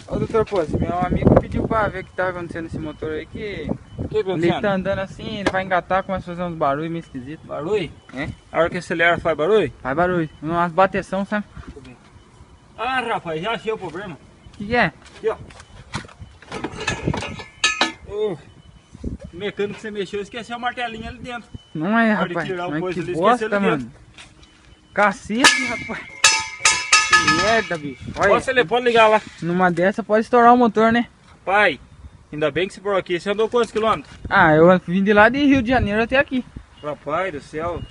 Ô doutor Poço, meu amigo pediu pra ver o que tá acontecendo nesse motor aí, que ele tá andando assim, ele vai engatar, começa a fazer uns barulhos meio esquisitos. Barulho? É? A hora que acelera faz barulho? Faz barulho, umas bateção, sabe? Deixa eu ver. Ah, rapaz, já achei o problema. O que é? Aqui, ó. O mecânico que você mexeu esqueceu a martelinha ali dentro. Não é, Na hora de rapaz, tirar o mas coisa que ali, esqueceu bosta, ali mano. dentro. Cacete, rapaz. Que merda, bicho. Pode ligar lá. Numa dessa pode estourar o motor, né? Pai, ainda bem que você parou aqui. Você andou quantos quilômetros? Ah, eu vim de lá de Rio de Janeiro até aqui. Rapaz do céu.